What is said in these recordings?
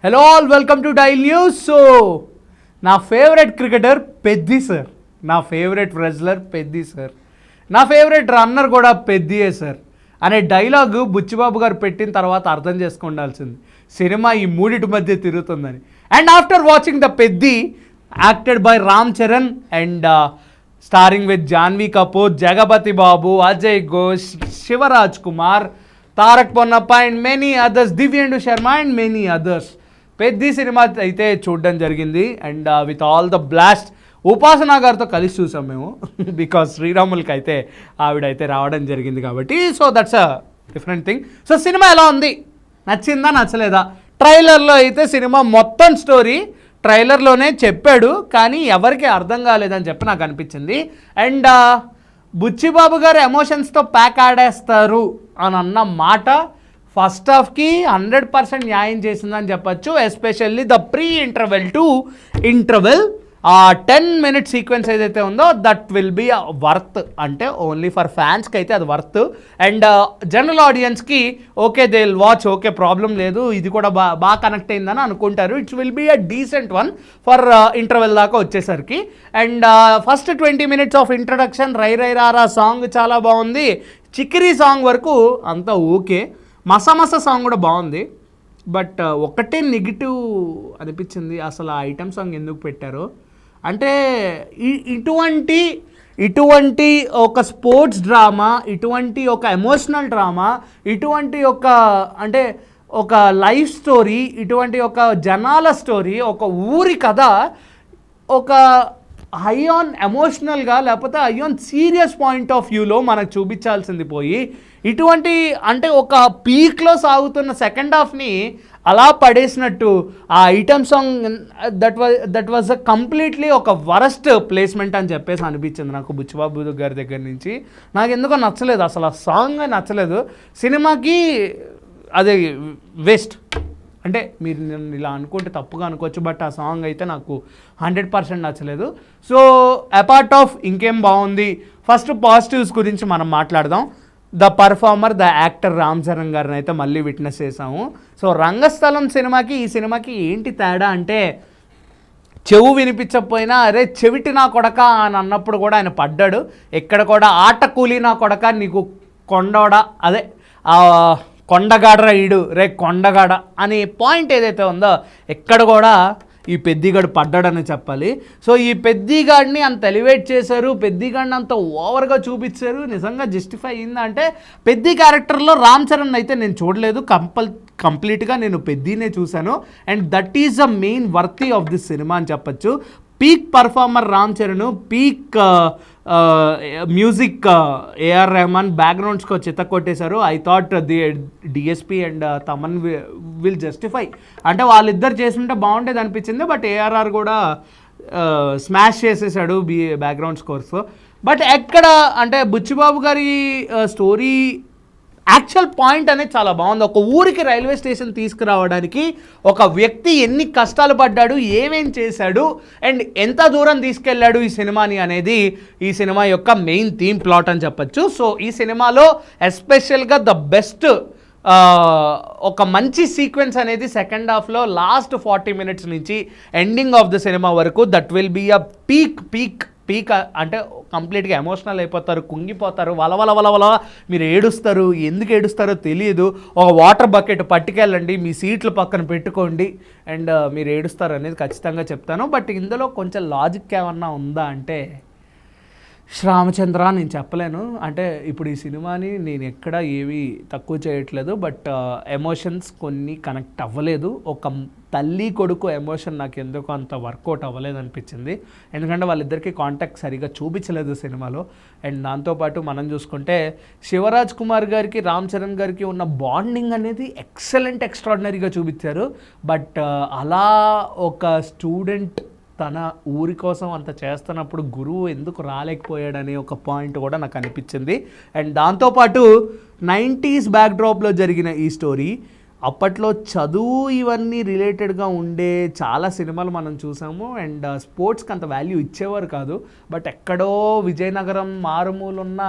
Hello all, welcome to dial news. So నా favourite cricketer Peddi sir, నా favourite wrestler Peddi sir, నా favourite runner కూడా పెద్దియే సార్ అనే డైలాగు బుచ్చిబాబు గారు పెట్టిన తర్వాత అర్థం చేసుకుండాల్సింది సినిమా ఈ మూడిటి మధ్య తిరుగుతుందని. And after watching the Peddi acted by Ram Charan and starring with Janhvi Kapoor, Jagapathi Babu, Ajay Ghosh, Shivaraj Kumar, Tarak Ponnappa and many others, Divyendu Sharma and many others, Peddi cinema అయితే చూడడం జరిగింది. And with all the blast ఉపాసన గారితో కలిసి చూసాం మేము, బికాస్ శ్రీరాములకి అయితే ఆవిడైతే రావడం జరిగింది కాబట్టి. So that's a different thing. So cinema ఎలా ఉంది, నచ్చిందా నచ్చలేదా? ట్రైలర్లో అయితే సినిమా మొత్తం స్టోరీ ట్రైలర్లోనే చెప్పాడు, కానీ ఎవరికి అర్థం కాలేదని చెప్పి నాకు అనిపించింది. అండ్ బుచ్చిబాబు గారు ఎమోషన్స్తో ప్యాక్ ఆడేస్తారు అని అన్న మాట ఫస్ట్ హాఫ్కి 100% న్యాయం చేసిందని చెప్పచ్చు. Especially the pre interval to interval 10 minute sequence ఏదైతే ఉందో దట్ విల్ బీ వర్త్, అంటే ఓన్లీ ఫర్ ఫ్యాన్స్కి అయితే అది వర్త్. అండ్ జనరల్ ఆడియన్స్కి okay they will watch, okay problem లేదు, ఇది కూడా బాగా కనెక్ట్ అయిందని అనుకుంటారు. It's will be a decent one for interval దాకా వచ్చేసరికి. And first 20 minutes of introduction, రై రై రారా సాంగ్ చాలా బాగుంది. చిక్కిరి సాంగ్ వరకు అంతా ఓకే. మసమస సాంగ్ కూడా బాగుంది. బట్ ఒకటే నెగిటివ్ అనిపించింది, అసలు ఆ ఐటమ్ సాంగ్ ఎందుకు పెట్టారో. అంటే ఇటువంటి ఒక స్పోర్ట్స్ డ్రామా, ఇటువంటి ఒక ఎమోషనల్ డ్రామా, ఇటువంటి ఒక అంటే ఒక లైఫ్ స్టోరీ, ఇటువంటి ఒక జనాల స్టోరీ, ఒక ఊరి కథ ఒక హై ఆన్ ఎమోషనల్గా లేకపోతే high on serious point of వ్యూలో మనకు చూపించాల్సింది పోయి ఇటువంటి అంటే ఒక పీక్లో సాగుతున్న సెకండ్ హాఫ్ని అలా పడేసినట్టు ఆ item song that was a completely ఒక వరస్ట్ ప్లేస్మెంట్ అని చెప్పేసి అనిపించింది నాకు బుచ్చిబాబు గారి దగ్గర నుంచి. నాకు ఎందుకో నచ్చలేదు, అసలు ఆ సాంగ్ నచ్చలేదు. సినిమాకి అదే వేస్ట్. అంటే మీరు నేను ఇలా అనుకుంటే తప్పుగా అనుకోవచ్చు, బట్ ఆ సాంగ్ అయితే నాకు 100% నచ్చలేదు. సో అపార్ట్ ఆఫ్ ఇంకేం బాగుంది, ఫస్ట్ పాజిటివ్స్ గురించి మనం మాట్లాడదాం. The performer, the actor Ram Charan గారిని అయితే మళ్ళీ విట్నెస్ చేసాము. సో రంగస్థలం సినిమాకి ఈ సినిమాకి ఏంటి తేడా అంటే, చెవు వినిపించకపోయినా అరే చెవిటి నా కొడక అని అన్నప్పుడు కూడా ఆయన పడ్డాడు. ఎక్కడ కూడా ఆట కూలి నా కొడక నీకు కొండోడ అదే కొండగాడరా ఈడు రే కొండగాడ అనే పాయింట్ ఏదైతే ఉందో ఎక్కడ కూడా ఈ పెద్దిగాడు పడ్డాడని చెప్పాలి. సో ఈ పెద్దిగాడిని అంత ఎలివేట్ చేశారు, పెద్దిగాడిని అంత ఓవర్గా చూపించారు. నిజంగా జస్టిఫై అయిందా అంటే, పెద్ది క్యారెక్టర్లో రామ్ చరణ్ అయితే నేను చూడలేదు, కంప్లీట్గా నేను పెద్దినే చూశాను. And that is the main worthy of this cinema అని చెప్పచ్చు. Peak performer Ram Charan, peak music AR Rahman, బ్యాక్గ్రౌండ్స్కి చిత్త కొట్టేశారు. I thought the DSP and Thaman will justify, అంటే వాళ్ళిద్దరు చేస్తుంటే బాగుండేది అనిపించింది. బట్ ఏఆర్ఆర్ కూడా స్మాష్ చేసేసాడు బ్యాక్గ్రౌండ్ స్కోర్స్. బట్ ఎక్కడ అంటే బుచ్చిబాబు గారి స్టోరీ యాక్చువల్ పాయింట్ అనేది చాలా బాగుంది. ఒక ఊరికి రైల్వే స్టేషన్ తీసుకురావడానికి ఒక వ్యక్తి ఎన్ని కష్టాలు పడ్డాడు, ఏమేం చేశాడు అండ్ ఎంత దూరం తీసుకెళ్ళాడు ఈ సినిమాని అనేది ఈ సినిమా యొక్క మెయిన్ థీమ్ ప్లాట్ అని చెప్పచ్చు. సో ఈ సినిమాలో ఎస్పెషల్గా ద బెస్ట్ ఒక మంచి సీక్వెన్స్ అనేది సెకండ్ హాఫ్లో లాస్ట్ 40 minutes నుంచి ఎండింగ్ ఆఫ్ ద సినిమా వరకు that will be a peak అంటే కంప్లీట్గా ఎమోషనల్ అయిపోతారు, కుంగిపోతారు, వలవల మీరు ఏడుస్తారు. ఎందుకు ఏడుస్తారో తెలియదు. ఒక వాటర్ బకెట్ పట్టుకెళ్ళండి, మీ సీట్లు పక్కన పెట్టుకోండి అండ్ మీరు ఏడుస్తారు అనేది ఖచ్చితంగా చెప్తాను. బట్ ఇందులో కొంచెం లాజిక్ ఏమన్నా ఉందా అంటే, శ్రీరామచంద్ర నేను చెప్పలేను. అంటే ఇప్పుడు ఈ సినిమాని నేను ఎక్కడ ఏవి తక్కువ చేయట్లేదు, బట్ ఎమోషన్స్ కొన్ని కనెక్ట్ అవ్వలేదు. ఒక తల్లి కొడుకు ఎమోషన్ నాకు ఎందుకు అంత వర్కౌట్ అవ్వలేదు అనిపించింది, ఎందుకంటే వాళ్ళిద్దరికీ కాంటాక్ట్ సరిగా చూపించలేదు సినిమాలో. అండ్ దాంతోపాటు మనం చూసుకుంటే శివరాజ్ కుమార్ గారికి రామ్ చరణ్ గారికి ఉన్న బాండింగ్ అనేది ఎక్స్ట్రాడినరీగా చూపించారు. బట్ అలా ఒక స్టూడెంట్ తన ఊరి కోసం అంత చేస్తున్నప్పుడు గురువు ఎందుకు రాలేకపోయాడనే ఒక పాయింట్ కూడా నాకు అనిపించింది. అండ్ దాంతోపాటు 90s బ్యాక్డ్రాప్లో జరిగిన ఈ స్టోరీ, అప్పట్లో చదువు ఇవన్నీ రిలేటెడ్గా ఉండే చాలా సినిమాలు మనం చూసాము. అండ్ స్పోర్ట్స్కి అంత వాల్యూ ఇచ్చేవారు కాదు. బట్ ఎక్కడో విజయనగరం మారుమూలున్న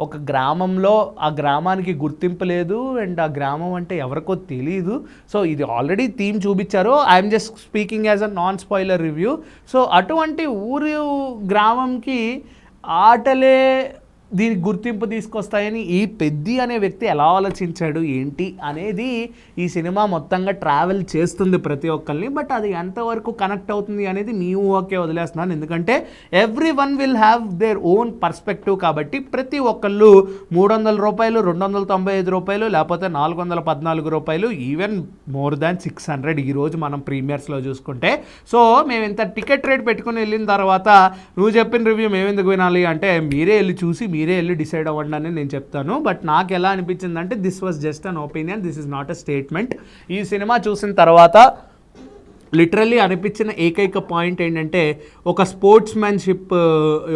ఒక గ్రామంలో ఆ గ్రామానికి గుర్తింపు లేదు అండ్ ఆ గ్రామం అంటే ఎవరికో తెలియదు. సో ఇది ఆల్రెడీ థీమ్ చూపించారు. I'm just speaking as a non spoiler review. So అటువంటి ఊరు గ్రామంకి ఆటలే దీనికి గుర్తింపు తీసుకొస్తాయని ఈ పెద్ది అనే వ్యక్తి ఎలా ఆలోచించాడు ఏంటి అనేది ఈ సినిమా మొత్తంగా ట్రావెల్ చేస్తుంది ప్రతి ఒక్కరిని. బట్ అది ఎంతవరకు కనెక్ట్ అవుతుంది అనేది మీ ఊహకే వదిలేస్తున్నాను, ఎందుకంటే every one will have their own perspective. కాబట్టి ప్రతి ఒక్కళ్ళు 300 రూపాయలు, 295 రూపాయలు, లేకపోతే 414 రూపాయలు, ఈవెన్ మోర్ దాన్ 600 ఈరోజు మనం ప్రీమియర్స్లో చూసుకుంటే. సో మేము ఇంత టికెట్ రేట్ పెట్టుకుని వెళ్ళిన తర్వాత నువ్వు చెప్పిన రివ్యూ మేము ఎందుకు వినాలి అంటే మీరే వెళ్ళి చూసి మీరే వెళ్ళి డిసైడ్ అవ్వండి అని నేను చెప్తాను. బట్ నాకు ఎలా అనిపించిందంటే this was just an opinion, this is not a statement. ఈ సినిమా చూసిన తర్వాత లిటరల్లీ అనిపించిన ఏకైక పాయింట్ ఏంటంటే ఒక స్పోర్ట్స్ మ్యాన్షిప్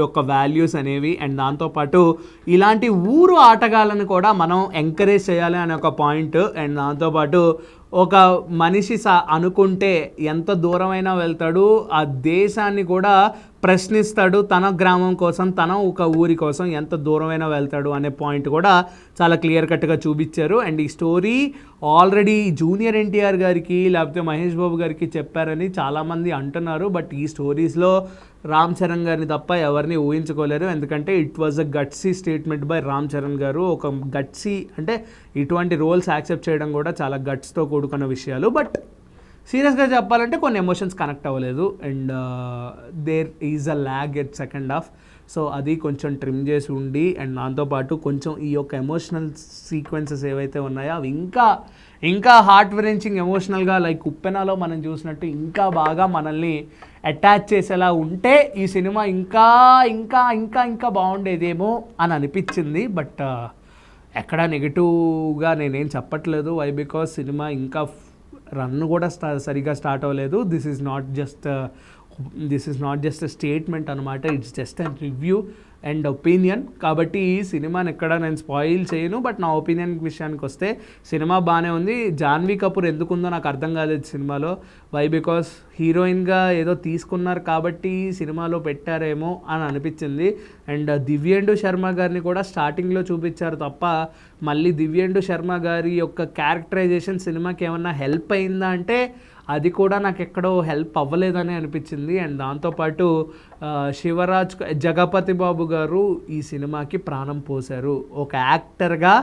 యొక్క వాల్యూస్ అనేవి అండ్ దాంతోపాటు ఇలాంటి ఊరు ఆటగాళ్ళని కూడా మనం ఎంకరేజ్ చేయాలి అనే ఒక పాయింట్. అండ్ దాంతోపాటు ఒక మనిషి అనుకుంటే ఎంత దూరమైనా వెళ్తాడు, ఆ దేశాన్ని కూడా ప్రశ్నిస్తాడు, తన గ్రామం కోసం, తన ఒక ఊరి కోసం ఎంత దూరమైనా వెళ్తాడు అనే పాయింట్ కూడా చాలా క్లియర్ కట్గా చూపించారు. అండ్ ఈ స్టోరీ ఆల్రెడీ జూనియర్ ఎన్టీఆర్ గారికి లేకపోతే మహేష్ బాబు గారికి చెప్పారని చాలామంది అంటున్నారు. బట్ ఈ స్టోరీస్లో రామ్ చరణ్ గారిని తప్ప ఎవరిని ఊహించుకోలేరు, ఎందుకంటే it was a gutsy statement by Ram Charan గారు. ఒక గట్సీ అంటే ఇటువంటి రోల్స్ యాక్సెప్ట్ చేయడం కూడా చాలా గట్స్తో కూడుకున్న విషయాలు. బట్ సీరియస్గా చెప్పాలంటే కొన్ని ఎమోషన్స్ కనెక్ట్ అవ్వలేదు and there is a lag at second half. So అది కొంచెం ట్రిమ్ చేసి ఉండి అండ్ దాంతోపాటు కొంచెం ఈ యొక్క ఎమోషనల్ సీక్వెన్సెస్ ఏవైతే ఉన్నాయో అవి ఇంకా హార్ట్ వెరెంచింగ్ ఎమోషనల్గా లైక్ ఉప్పెనలో మనం చూసినట్టు ఇంకా బాగా మనల్ని అటాచ్ చేసేలా ఉంటే ఈ సినిమా ఇంకా ఇంకా ఇంకా ఇంకా బాగుండేదేమో అని అనిపించింది. బట్ ఎక్కడ నెగిటివ్గా నేనేం చెప్పట్లేదు. వై బికాస్ సినిమా ఇంకా రన్ కూడా సరిగా స్టార్ట్ అవ్వలేదు. This is not just statement అనమాట, it's just and review and opinion. కాబట్టి ఈ సినిమాని ఎక్కడ నేను స్పాయిల్ చేయను. బట్ నా ఒపీనియన్ విషయానికి వస్తే సినిమా బాగానే ఉంది. జాన్వీ కపూర్ ఎందుకుందో నాకు అర్థం కాలేదు సినిమాలో. వై బికాస్ హీరోయిన్గా ఏదో తీసుకున్నారు కాబట్టి సినిమాలో పెట్టారేమో అని అనిపించింది. అండ్ దివ్యేందు శర్మ గారిని కూడా స్టార్టింగ్లో చూపించారు తప్ప మళ్ళీ దివ్యేందు శర్మ గారి యొక్క క్యారెక్టరైజేషన్ సినిమాకి ఏమన్నా హెల్ప్ అయిందా అంటే అది కూడా నాకు ఎక్కడో హెల్ప్ అవ్వలేదని అనిపించింది. అండ్ దాంతోపాటు జగపతి బాబు గారు ఈ సినిమాకి ప్రాణం పోశారు. ఒక యాక్టర్గా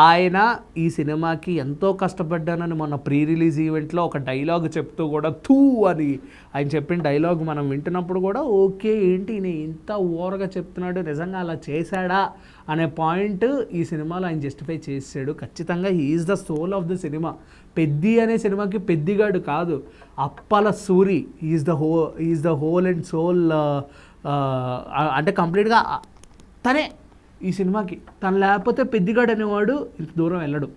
ఆయన ఈ సినిమాకి ఎంతో కష్టపడ్డానని మొన్న ప్రీ రిలీజ్ ఈవెంట్లో ఒక డైలాగ్ చెప్తూ కూడా థూ అని ఆయన చెప్పిన డైలాగ్ మనం వింటున్నప్పుడు కూడా ఓకే ఏంటి నేను ఇంత ఓవర్గా చెప్తున్నాడు, నిజంగా అలా చేశాడా అనే పాయింట్ ఈ సినిమాలో ఆయన జస్టిఫై చేసాడు. ఖచ్చితంగా he is the soul of the cinema. Peddi అనే సినిమాకి పెద్దిగాడు కాదు, Appala Suri is the whole and soul. అంటే కంప్లీట్గా తనే ఈ సినిమాకి. తను లేకపోతే పెద్దిగాడు అనేవాడు ఇంత దూరం వెళ్ళడు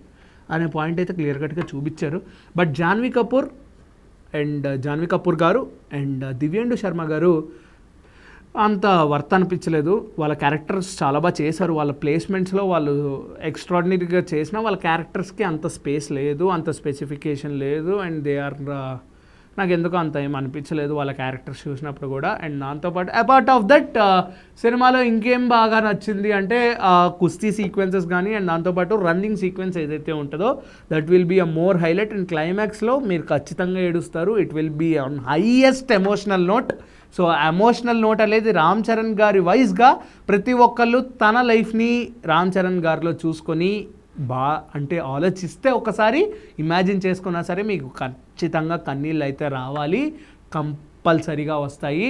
అనే పాయింట్ అయితే క్లియర్ కట్గా చూపించారు. బట్ జాన్వీ కపూర్ గారు అండ్ దివ్యేందు శర్మ గారు అంత వర్త్ అనిపించలేదు. వాళ్ళ క్యారెక్టర్స్ చాలా బాగా చేశారు. వాళ్ళ ప్లేస్మెంట్స్లో వాళ్ళు ఎక్స్ట్రాడినరీగా చేసినా వాళ్ళ క్యారెక్టర్స్కి అంత స్పేస్ లేదు, అంత స్పెసిఫికేషన్ లేదు. అండ్ దే ఆర్ నాకు ఎందుకో అంత ఏం అనిపించలేదు వాళ్ళ క్యారెక్టర్స్ చూసినప్పుడు కూడా. అండ్ దాంతోపాటు అపార్ట్ ఆఫ్ దట్ సినిమాలో ఇంకేం బాగా నచ్చింది అంటే కుస్తీ సీక్వెన్సెస్ కానీ అండ్ దాంతోపాటు రన్నింగ్ సీక్వెన్స్ ఏదైతే ఉంటుందో that will be a more highlight. And క్లైమాక్స్లో మీరు ఖచ్చితంగా ఏడుస్తారు. It will be on highest emotional note. So emotional note అనేది రామ్ చరణ్ గారి వైజ్గా ప్రతి ఒక్కళ్ళు తన లైఫ్ని రామ్ చరణ్ గారిలో చూసుకొని అంటే ఆలోచిస్తే ఒకసారి ఇమాజిన్ చేసుకున్నా సరే మీకు ఖచ్చితంగా కన్నీళ్ళు అయితే రావాలి, కంపల్సరీగా వస్తాయి.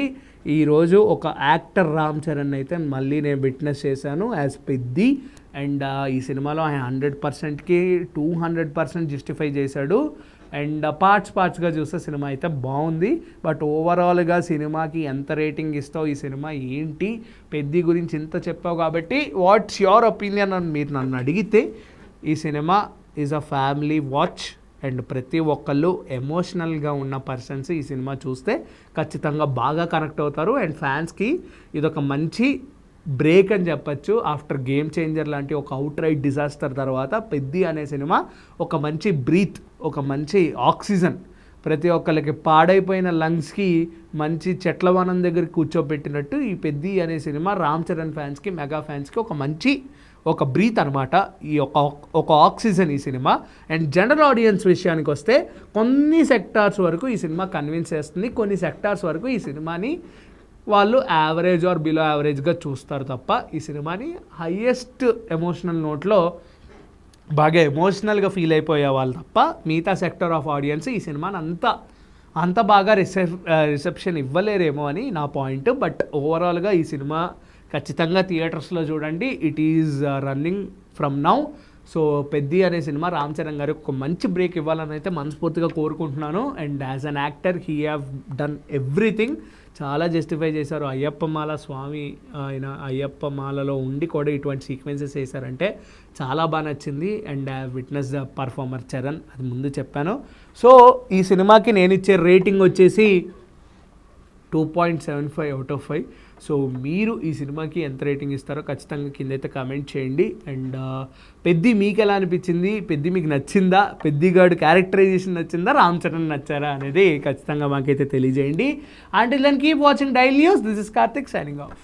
ఈరోజు ఒక యాక్టర్ రామ్ చరణ్ అయితే మళ్ళీ నేను విట్నెస్ చేశాను యాజ్ పెద్ది. అండ్ ఈ సినిమాలో ఆయన 100%కి 200% జస్టిఫై చేశాడు. అండ్ పార్ట్స్గా చూస్తే సినిమా అయితే బాగుంది. బట్ ఓవరాల్గా సినిమాకి ఎంత రేటింగ్ ఇస్తావు, ఈ సినిమా ఏంటి, పెద్ది గురించి ఇంత చెప్పావు కాబట్టి వాట్స్ యువర్ ఒపీనియన్ అని మీరు నన్ను అడిగితే ఈ cinema is a family watch. And ప్రతి ఒక్కళ్ళు ఎమోషనల్గా ఉన్న పర్సన్స్ ఈ సినిమా చూస్తే ఖచ్చితంగా బాగా కనెక్ట్ అవుతారు. అండ్ ఫ్యాన్స్కి ఇదొక మంచి బ్రేక్ అని చెప్పచ్చు. ఆఫ్టర్ గేమ్ చేంజర్ లాంటి ఒక అవుట్ రైట్ డిజాస్టర్ తర్వాత పెద్ది అనే సినిమా ఒక మంచి బ్రీత్, ఒక మంచి ఆక్సిజన్, ప్రతి ఒక్కళ్ళకి పాడైపోయిన లంగ్స్కి మంచి చెట్ల వనం దగ్గర కూర్చోబెట్టినట్టు ఈ పెద్ది అనే సినిమా రామ్ చరణ్ ఫ్యాన్స్కి, మెగా ఫ్యాన్స్కి ఒక మంచి ఒక బ్రీత్ అనమాట, ఈ ఒక ఆక్సిజన్ ఈ సినిమా. అండ్ జనరల్ ఆడియన్స్ విషయానికి వస్తే కొన్ని సెక్టార్స్ వరకు ఈ సినిమా కన్విన్స్ చేస్తుంది, కొన్ని సెక్టార్స్ వరకు ఈ సినిమాని వాళ్ళు యావరేజ్ ఆర్ బిలో యావరేజ్గా చూస్తారు తప్ప ఈ సినిమాని హయ్యెస్ట్ ఎమోషనల్ నోట్లో బాగా ఎమోషనల్గా ఫీల్ అయిపోయే వాళ్ళు తప్ప మిగతా సెక్టర్ ఆఫ్ ఆడియన్స్ ఈ సినిమాని అంత బాగా రిసెప్షన్ ఇవ్వలేరేమో అని నా పాయింట్. బట్ ఓవరాల్గా ఈ సినిమా ఖచ్చితంగా థియేటర్స్లో చూడండి. It is running from now. So Peddi అనే సినిమా రామ్ చరణ్ గారికి ఒక మంచి బ్రేక్ ఇవ్వాలని అయితే మనస్ఫూర్తిగా కోరుకుంటున్నాను. And as an actor he have done everything. చాలా జస్టిఫై చేశారు. అయ్యప్ప మాల స్వామి ఆయన అయ్యప్ప మాలలో ఉండి కూడా ఇటువంటి సీక్వెన్సెస్ వేశారంటే చాలా బాగా నచ్చింది. And I witness the performer Charan, అది ముందు చెప్పాను. సో ఈ సినిమాకి నేను ఇచ్చే రేటింగ్ వచ్చేసి 2.75 అవుట్ ఆఫ్ 5. సో మీరు ఈ సినిమాకి ఎంత రేటింగ్ ఇస్తారో ఖచ్చితంగా కిందైతే కామెంట్ చేయండి. అండ్ పెద్ది మీకు ఎలా అనిపించింది, పెద్ది మీకు నచ్చిందా, పెద్దిగాడు క్యారెక్టరైజేషన్ నచ్చిందా, రామ్ చరణ్ నచ్చారా అనేది ఖచ్చితంగా మాకైతే తెలియజేయండి. Until then keep watching daily news. This is Karthik signing of.